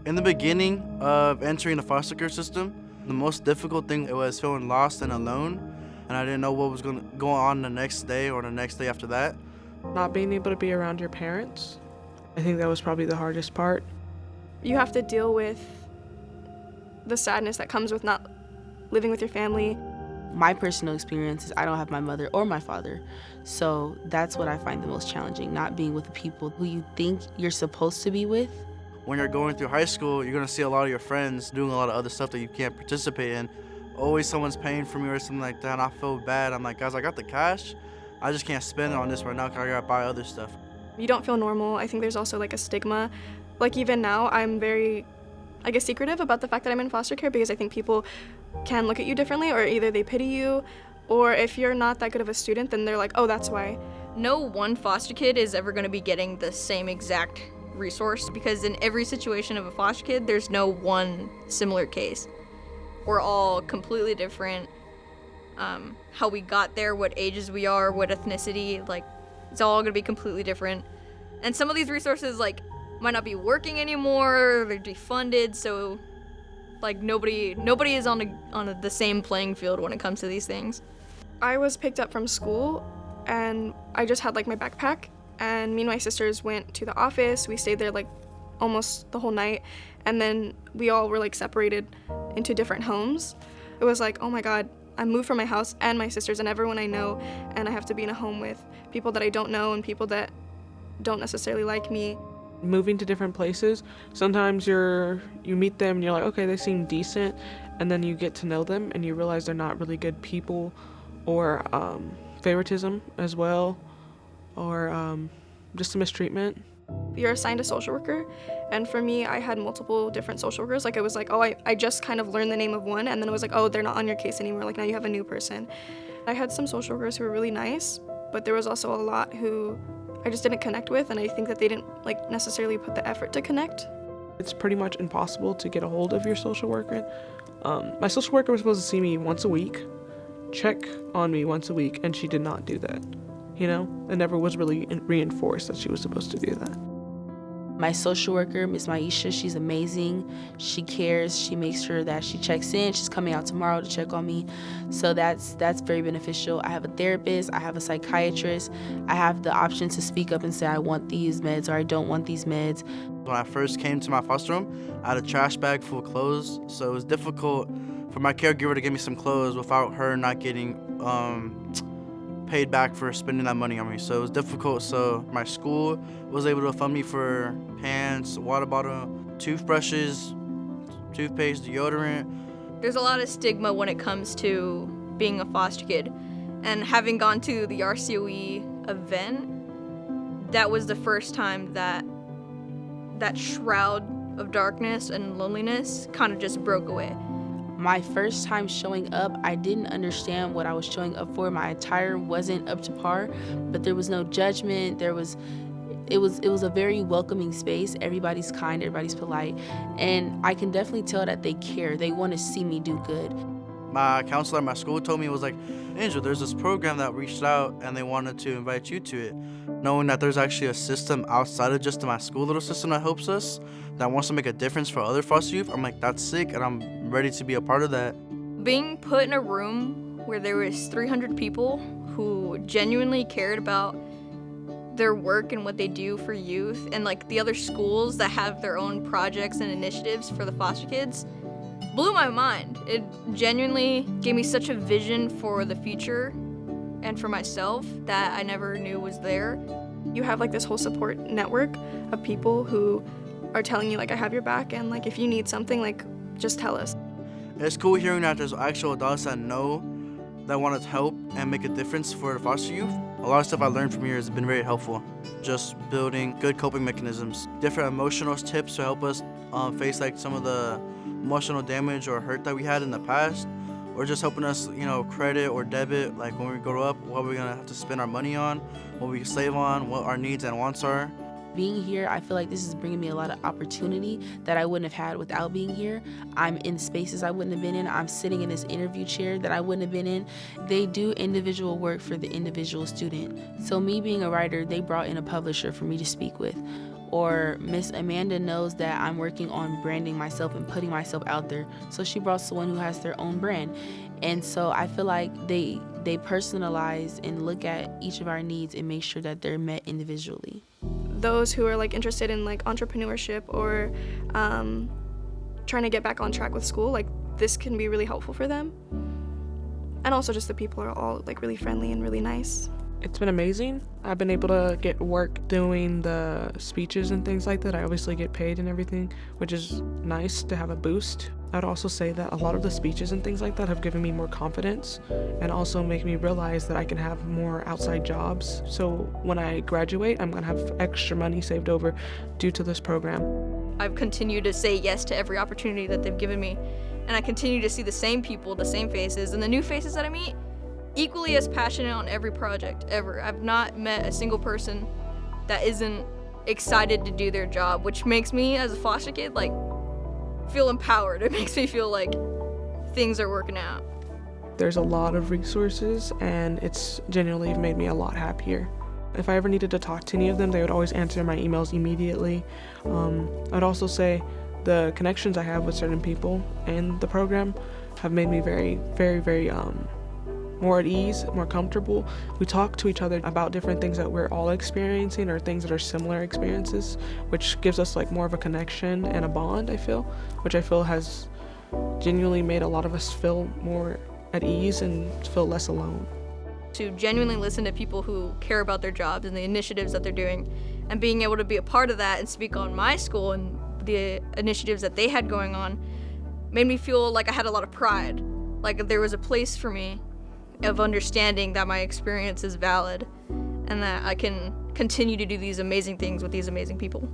In the beginning of entering the foster care system, the most difficult thing it was feeling lost and alone, and I didn't know what was going to go on the next day or the next day after that. Not being able to be around your parents, I think that was probably the hardest part. You have to deal with the sadness that comes with not living with your family. My personal experience is I don't have my mother or my father, so that's what I find the most challenging, not being with the people who you think you're supposed to be with. When you're going through high school, you're going to see a lot of your friends doing a lot of other stuff that you can't participate in. Always someone's paying for me or something like that, and I feel bad. I'm like, guys, I got the cash. I just can't spend it on this right now because I got to buy other stuff. You don't feel normal. I think there's also like a stigma. Like even now, I'm very, I guess, secretive about the fact that I'm in foster care because I think people can look at you differently, or either they pity you, or if you're not that good of a student, then they're like, oh, that's why. No one foster kid is ever going to be getting the same exact resource because in every situation of a foster kid, there's no one similar case. We're all completely different. How we got there, what ages we are, what ethnicity, like it's all gonna be completely different. And some of these resources like might not be working anymore, they're defunded, so like nobody is on the same playing field when it comes to these things. I was picked up from school and I just had like my backpack, and me and my sisters went to the office. We stayed there like almost the whole night, and then we all were like separated into different homes. It was like, oh my God, I moved from my house and my sisters and everyone I know, and I have to be in a home with people that I don't know and people that don't necessarily like me. Moving to different places, sometimes you meet them and you're like, okay, they seem decent, and then you get to know them and you realize they're not really good people, or favoritism as well, or just a mistreatment. You're assigned a social worker, and for me, I had multiple different social workers. Like it was like, oh, I just kind of learned the name of one, and then it was like, oh, they're not on your case anymore. Like now you have a new person. I had some social workers who were really nice, but there was also a lot who I just didn't connect with, and I think that they didn't like necessarily put the effort to connect. It's pretty much impossible to get a hold of your social worker. My social worker was supposed to see me once a week, check on me once a week, and she did not do that. You know, it never was really reinforced that she was supposed to do that. My social worker, Miss Maisha, she's amazing. She cares. She makes sure that she checks in. She's coming out tomorrow to check on me. So that's very beneficial. I have a therapist. I have a psychiatrist. I have the option to speak up and say I want these meds or I don't want these meds. When I first came to my foster home, I had a trash bag full of clothes, so it was difficult for my caregiver to give me some clothes without her not getting paid back for spending that money on me. So it was difficult. So my school was able to fund me for pants, water bottle, toothbrushes, toothpaste, deodorant. There's a lot of stigma when it comes to being a foster kid, and having gone to the RCOE event, that was the first time that shroud of darkness and loneliness kind of just broke away. My first time showing up, I didn't understand what I was showing up for. My attire wasn't up to par, but there was no judgment. It was a very welcoming space. Everybody's kind, everybody's polite, and I can definitely tell that they care. They want to see me do good. My counselor at my school told me, it was like, Angel, there's this program that reached out and they wanted to invite you to it. Knowing that there's actually a system outside of just my school little system that helps us, that wants to make a difference for other foster youth, I'm like, that's sick, and I'm ready to be a part of that. Being put in a room where there was 300 people who genuinely cared about their work and what they do for youth, and like the other schools that have their own projects and initiatives for the foster kids, blew my mind. It genuinely gave me such a vision for the future and for myself that I never knew was there. You have like this whole support network of people who are telling you like, I have your back, and like if you need something, like just tell us. It's cool hearing that there's actual adults that know, that want to help and make a difference for the foster youth. A lot of stuff I learned from here has been very helpful. Just building good coping mechanisms, different emotional tips to help us face like some of the emotional damage or hurt that we had in the past, or just helping us, credit or debit, like when we grow up, what we're gonna have to spend our money on, what we can save on, what our needs and wants are. Being here, I feel like this is bringing me a lot of opportunity that I wouldn't have had without being here. I'm in spaces I wouldn't have been in. I'm sitting in this interview chair that I wouldn't have been in. They do individual work for the individual student. So me being a writer, they brought in a publisher for me to speak with. Or Miss Amanda knows that I'm working on branding myself and putting myself out there. So she brought someone who has their own brand. And so I feel like they personalize and look at each of our needs and make sure that they're met individually. Those who are like interested in like entrepreneurship or trying to get back on track with school, like this can be really helpful for them. And also just the people are all like really friendly and really nice. It's been amazing. I've been able to get work doing the speeches and things like that. I obviously get paid and everything, which is nice to have a boost. I'd also say that a lot of the speeches and things like that have given me more confidence and also make me realize that I can have more outside jobs. So when I graduate, I'm gonna have extra money saved over due to this program. I've continued to say yes to every opportunity that they've given me, and I continue to see the same people, the same faces, and the new faces that I meet equally as passionate on every project ever. I've not met a single person that isn't excited to do their job, which makes me as a foster kid like feel empowered. It makes me feel like things are working out. There's a lot of resources and it's genuinely made me a lot happier. If I ever needed to talk to any of them, they would always answer my emails immediately. I'd also say the connections I have with certain people in the program have made me very, very, very more at ease, more comfortable. We talk to each other about different things that we're all experiencing or things that are similar experiences, which gives us like more of a connection and a bond, I feel, which I feel has genuinely made a lot of us feel more at ease and feel less alone. To genuinely listen to people who care about their jobs and the initiatives that they're doing, and being able to be a part of that and speak on my school and the initiatives that they had going on made me feel like I had a lot of pride, like there was a place for me of understanding that my experience is valid and that I can continue to do these amazing things with these amazing people.